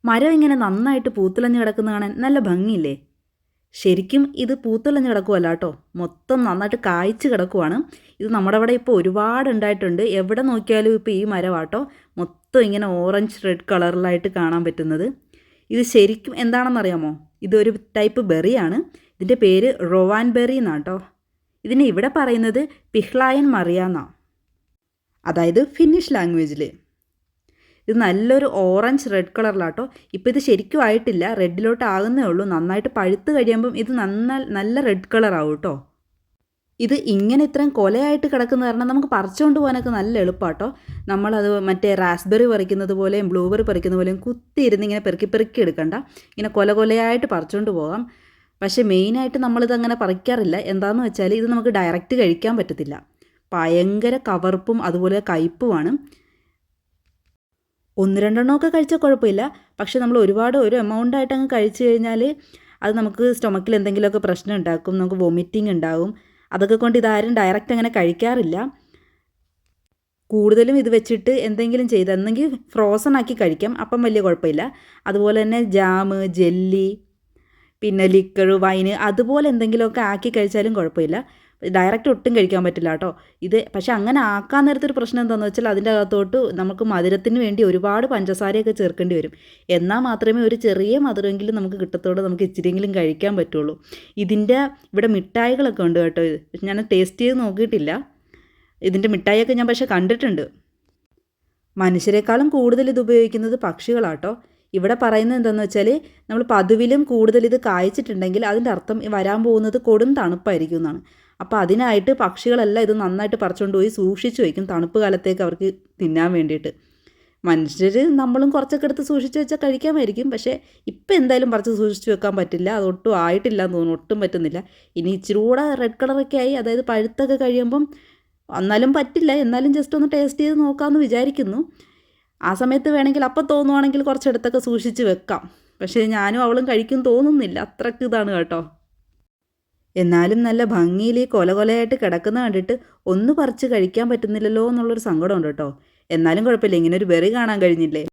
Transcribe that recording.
മരം ഇങ്ങനെ നന്നായിട്ട് പൂത്തുലഞ്ഞ് കിടക്കുന്ന കാണാൻ നല്ല ഭംഗിയില്ലേ? ശരിക്കും ഇത് പൂത്തുലഞ്ഞ് കിടക്കുവല്ല കേട്ടോ, മൊത്തം നന്നായിട്ട് കായ്ച്ച് കിടക്കുവാണ്. ഇത് നമ്മുടെ അവിടെ ഇപ്പോൾ ഒരുപാട് ഉണ്ടായിട്ടുണ്ട്. എവിടെ നോക്കിയാലും ഇപ്പോൾ ഈ മരമാട്ടോ മൊത്തം ഇങ്ങനെ ഓറഞ്ച് റെഡ് കളറിലായിട്ട് കാണാൻ പറ്റുന്നത്. ഇത് ശരിക്കും എന്താണെന്നറിയാമോ? ഇതൊരു ടൈപ്പ് ബെറിയാണ്. ഇതിൻ്റെ പേര് റൊവാൻ ബെറി എന്നാട്ടോ. ഇതിനെ ഇവിടെ പറയുന്നത് പിഹ്ലായൻ മറിയ എന്നാണ്, അതായത് ഫിന്നിഷ് ലാംഗ്വേജിൽ. ഇത് നല്ലൊരു ഓറഞ്ച് റെഡ് കളറിലാട്ടോ. ഇപ്പോൾ ഇത് ശരിക്കും ആയിട്ടില്ല, റെഡിലോട്ട് ആകുന്നേ ഉള്ളൂ. നന്നായിട്ട് പഴുത്ത് കഴിയുമ്പം ഇത് നല്ല റെഡ് കളറാവും കേട്ടോ. ഇത് ഇങ്ങനെ ഇത്രയും കൊലയായിട്ട് കിടക്കുന്ന കാരണം നമുക്ക് പറിച്ചുകൊണ്ട് പോകാനൊക്കെ നല്ല എളുപ്പമാട്ടോ. നമ്മളത് മറ്റേ റാസ്ബെറി പറിക്കുന്നത് പോലെയും ബ്ലൂബെറി പറിക്കുന്ന പോലെയും കുത്തിയിരുന്ന് ഇങ്ങനെ പെറുക്കി പെറുക്കി എടുക്കണ്ട, ഇങ്ങനെ കൊലയായിട്ട് പറിച്ചുകൊണ്ട് പോകാം. പക്ഷേ മെയിനായിട്ട് നമ്മളിത് അങ്ങനെ പറിക്കാറില്ല. എന്താണെന്ന് വെച്ചാൽ ഇത് നമുക്ക് ഡയറക്റ്റ് കഴിക്കാൻ പറ്റത്തില്ല. ഭയങ്കര കവർപ്പും അതുപോലെ കയ്പ്പുമാണ്. ഒന്ന് രണ്ടെണ്ണമൊക്കെ കഴിച്ചാൽ കുഴപ്പമില്ല. പക്ഷേ നമ്മൾ ഒരു എമൗണ്ടായിട്ട് അങ്ങ് കഴിച്ചു കഴിഞ്ഞാൽ അത് നമുക്ക് സ്റ്റൊമക്കിൽ എന്തെങ്കിലുമൊക്കെ പ്രശ്നം ഉണ്ടാക്കും, നമുക്ക് വൊമിറ്റിംഗ് ഉണ്ടാകും. അതൊക്കെ കൊണ്ട് ഇതാരും ഡയറക്റ്റ് അങ്ങനെ കഴിക്കാറില്ല. കൂടുതലും ഇത് വെച്ചിട്ട് എന്തെങ്കിലും ചെയ്തെന്നെങ്കിൽ ഫ്രോസൺ ആക്കി കഴിക്കാം, അപ്പം വലിയ കുഴപ്പമില്ല. അതുപോലെ തന്നെ ജാം, ജെല്ലി, പിന്നെ ലിക്കർ, വൈന് അതുപോലെ എന്തെങ്കിലുമൊക്കെ ആക്കി കഴിച്ചാലും കുഴപ്പമില്ല. ഡയറക്റ്റ് ഒട്ടും കഴിക്കാൻ പറ്റില്ല കേട്ടോ ഇത്. പക്ഷേ അങ്ങനെ ആക്കാൻ നേരത്തൊരു പ്രശ്നം എന്താണെന്ന് വെച്ചാൽ അതിൻ്റെ അകത്തോട്ട് നമുക്ക് മധുരത്തിന് വേണ്ടി ഒരുപാട് പഞ്ചസാരയൊക്കെ ചേർക്കേണ്ടി വരും. എന്നാൽ മാത്രമേ ഒരു ചെറിയ മധുരമെങ്കിലും നമുക്ക് കിട്ടത്തോടെ നമുക്ക് ഇച്ചിരിയെങ്കിലും കഴിക്കാൻ പറ്റുള്ളൂ. ഇതിൻ്റെ ഇവിടെ മിഠായികളൊക്കെ ഉണ്ട് കേട്ടോ. ഇത് ഞാൻ ടേസ്റ്റ് ചെയ്ത് നോക്കിയിട്ടില്ല. ഇതിൻ്റെ മിഠായിയൊക്കെ ഞാൻ പക്ഷേ കണ്ടിട്ടുണ്ട്. മനുഷ്യരെക്കാളും കൂടുതൽ ഇത് ഉപയോഗിക്കുന്നത് പക്ഷികളാട്ടോ. ഇവിടെ പറയുന്നത് എന്താണെന്ന് വെച്ചാൽ നമ്മൾ പതിവിലും കൂടുതൽ ഇത് കായ്ച്ചിട്ടുണ്ടെങ്കിൽ അതിൻ്റെ അർത്ഥം വരാൻ പോകുന്നത് കൊടും തണുപ്പായിരിക്കും എന്നാണ്. അപ്പോൾ അതിനായിട്ട് പക്ഷികളെല്ലാം ഇത് നന്നായിട്ട് പറിച്ചുകൊണ്ട് പോയി സൂക്ഷിച്ച് വയ്ക്കും, തണുപ്പ് കാലത്തേക്ക് അവർക്ക് തിന്നാൻ വേണ്ടിയിട്ട്. മനുഷ്യർ നമ്മളും കുറച്ചൊക്കെ എടുത്ത് സൂക്ഷിച്ച് വെച്ചാൽ കഴിക്കാമായിരിക്കും. പക്ഷേ ഇപ്പം എന്തായാലും പറിച്ച് സൂക്ഷിച്ച് വെക്കാൻ പറ്റില്ല, അതൊട്ടും ആയിട്ടില്ല എന്ന് തോന്നുന്നു, ഒട്ടും പറ്റുന്നില്ല. ഇനി ഇച്ചിരി കൂടെ റെഡ് കളറൊക്കെ ആയി, അതായത് പഴുത്തൊക്കെ കഴിയുമ്പം എന്നാലും പറ്റില്ല. എന്നാലും ജസ്റ്റ് ഒന്ന് ടേസ്റ്റ് ചെയ്ത് നോക്കാമെന്ന് വിചാരിക്കുന്നു. ആ സമയത്ത് വേണമെങ്കിൽ അപ്പം തോന്നുവാണെങ്കിൽ കുറച്ചെടുത്തൊക്കെ സൂക്ഷിച്ച് വെക്കാം. പക്ഷേ ഞാനും അവളും കഴിക്കും തോന്നുന്നില്ല, അത്രയ്ക്ക് ഇതാണ് കേട്ടോ. എന്നാലും നല്ല ഭംഗിയിൽ കൊലയായിട്ട് കിടക്കുന്ന കണ്ടിട്ട് ഒന്ന് പറിച്ച് കഴിക്കാൻ പറ്റുന്നില്ലല്ലോ എന്നുള്ളൊരു സങ്കടമുണ്ട് കേട്ടോ. എന്നാലും കുഴപ്പമില്ല, ഇങ്ങനെ ഒരു ബെറി കാണാൻ കഴിഞ്ഞില്ലേ.